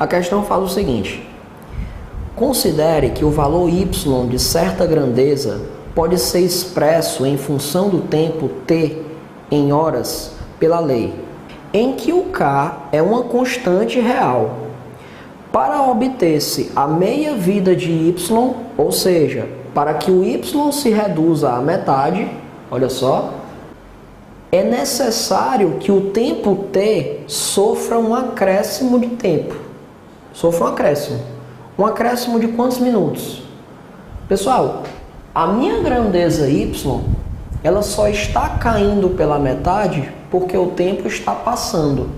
A questão fala o seguinte: considere que o valor y de certa grandeza pode ser expresso em função do tempo t em horas pela lei, em que o k é uma constante real. Para obter-se a meia-vida de y, ou seja, para que o y se reduza à metade, olha só, é necessário que o tempo t sofra um acréscimo de tempo. Sofra um acréscimo. Um acréscimo de quantos minutos? Pessoal, a minha grandeza y, ela só está caindo pela metade porque o tempo está passando.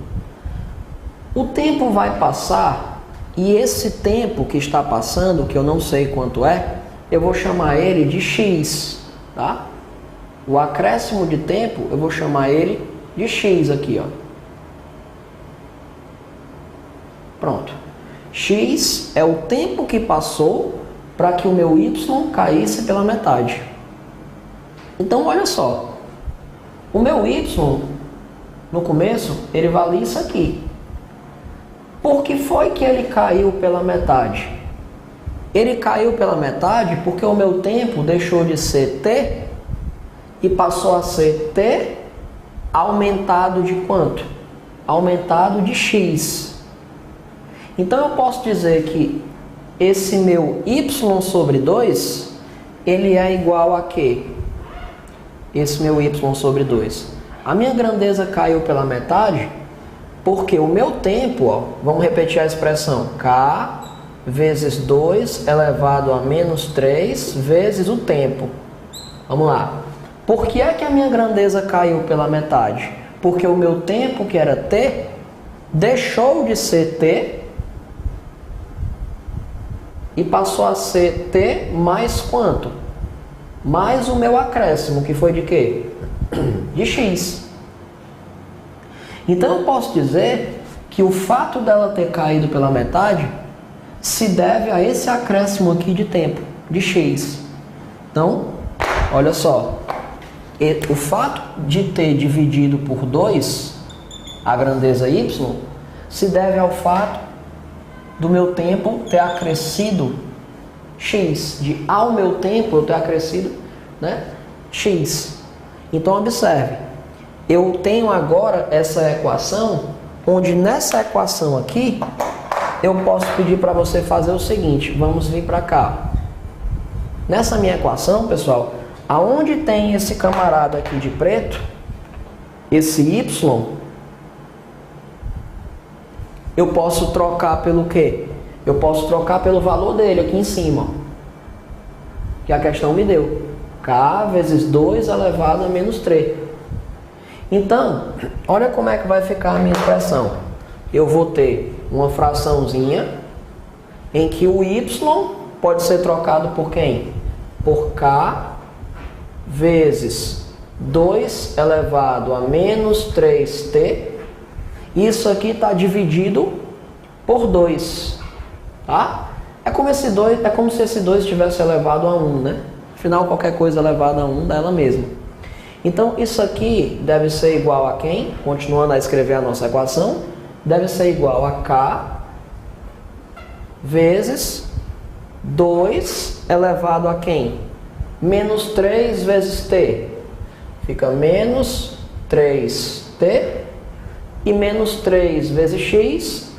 O tempo vai passar e esse tempo que está passando, que eu não sei quanto é, eu vou chamar ele de x, tá? O acréscimo de tempo, eu vou chamar ele de x aqui, ó. Pronto. X é o tempo que passou para que o meu y caísse pela metade. Então, olha só. O meu y, no começo, ele valia isso aqui. Por que foi que ele caiu pela metade? Ele caiu pela metade porque o meu tempo deixou de ser t e passou a ser t aumentado de quanto? Aumentado de x. Então eu posso dizer que esse meu y sobre 2, ele é igual a quê? Esse meu y sobre 2. A minha grandeza caiu pela metade porque o meu tempo, ó, vamos repetir a expressão, k vezes 2 elevado a menos 3 vezes o tempo. Vamos lá. Por que é que a minha grandeza caiu pela metade? Porque o meu tempo, que era t, deixou de ser t e passou a ser t mais quanto? Mais o meu acréscimo, que foi de quê? De x. Então eu posso dizer que o fato dela ter caído pela metade se deve a esse acréscimo aqui de tempo, de x. Então, olha só. O fato de ter dividido por 2 a grandeza y se deve ao fato do meu tempo ter acrescido x, de ao meu tempo eu ter acrescido, né, x. Então observe, eu tenho agora essa equação, onde nessa equação aqui eu posso pedir para você fazer o seguinte, vamos vir para cá. Nessa minha equação, pessoal, aonde tem esse camarada aqui de preto, esse y, eu posso trocar pelo quê? Eu posso trocar pelo valor dele aqui em cima, ó, que a questão me deu. K vezes 2 elevado a menos 3. Então, olha como é que vai ficar a minha expressão. Eu vou ter uma fraçãozinha em que o y pode ser trocado por quem? Por K vezes 2 elevado a menos 3t. Isso aqui está dividido por 2, tá? É como se esse 2 tivesse elevado a 1, né? Afinal, qualquer coisa elevada a 1 dá ela mesma. Então, isso aqui deve ser igual a quem? Continuando a escrever a nossa equação, deve ser igual a K vezes 2 elevado a quem? Menos 3 vezes t. Fica menos 3t. E menos 3 vezes x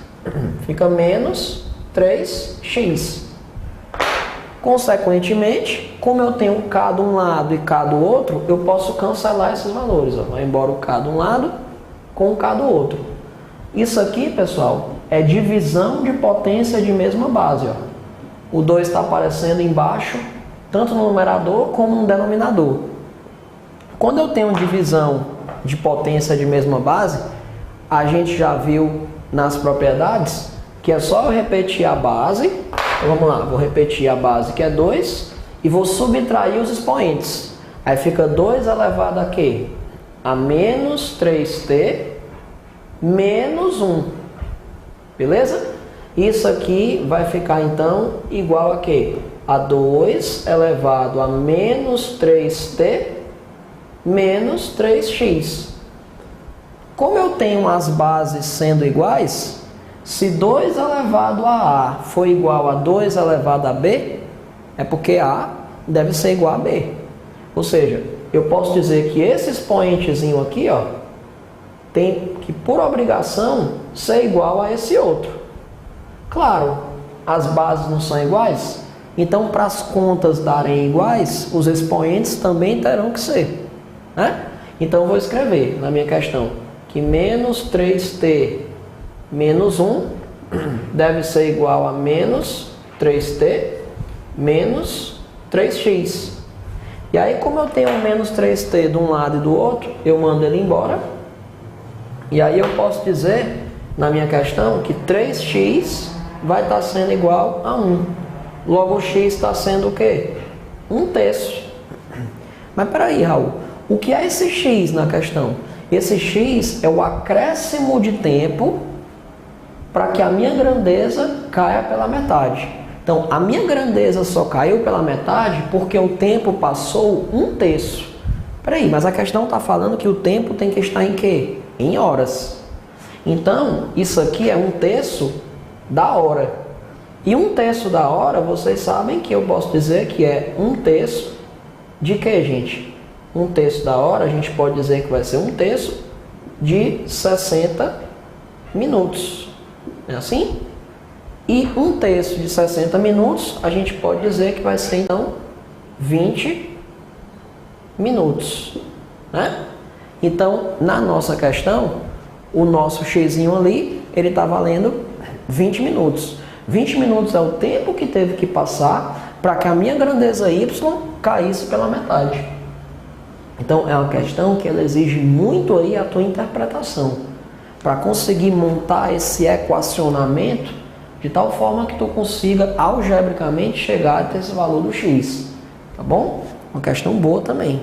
fica menos 3x. Consequentemente, como eu tenho k de um lado e k do outro, eu posso cancelar esses valores. Ó. Vai embora o k de um lado com o k do outro. Isso aqui, pessoal, é divisão de potência de mesma base. Ó. O 2 está aparecendo embaixo, tanto no numerador como no denominador. Quando eu tenho divisão de potência de mesma base, a gente já viu nas propriedades que é só eu repetir a base. Então, vamos lá, vou repetir a base que é 2 e vou subtrair os expoentes. Aí fica 2 elevado a quê? A menos 3t menos 1. Beleza? Isso aqui vai ficar então igual a quê? A 2 elevado a menos 3t menos 3x. Como eu tenho as bases sendo iguais, Se 2 elevado a A for igual a 2 elevado a B, é porque A deve ser igual a B. Ou seja, eu posso dizer que esse expoentezinho aqui, ó, tem que, por obrigação, ser igual a esse outro. Claro, as bases não são iguais, então para as contas darem iguais, os expoentes também terão que ser, né? Então eu vou escrever na minha questão que menos 3t menos 1 deve ser igual a menos 3t menos 3x. E aí, como eu tenho menos 3t de um lado e do outro, eu mando ele embora. E aí eu posso dizer, na minha questão, que 3x vai estar sendo igual a 1. Logo, o x está sendo o quê? 1/3. Mas peraí, Raul, o que é esse x na questão? Esse x é o acréscimo de tempo para que a minha grandeza caia pela metade. Então, a minha grandeza só caiu pela metade porque o tempo passou 1/3. Peraí, mas a questão está falando que o tempo tem que estar em quê? Em horas. Então, isso aqui é 1/3 da hora. E 1/3 da hora, vocês sabem que eu posso dizer que é 1/3 de quê, gente? 1/3 da hora, a gente pode dizer que vai ser 1/3 de 60 minutos. É assim? E 1/3 de 60 minutos, a gente pode dizer que vai ser, então, 20 minutos, né? Então, na nossa questão, o nosso xzinho ali, ele está valendo 20 minutos. 20 minutos é o tempo que teve que passar para que a minha grandeza y caísse pela metade. Então, é uma questão que ela exige muito aí a tua interpretação, para conseguir montar esse equacionamento de tal forma que tu consiga algebricamente chegar até esse valor do x, tá bom? Uma questão boa também.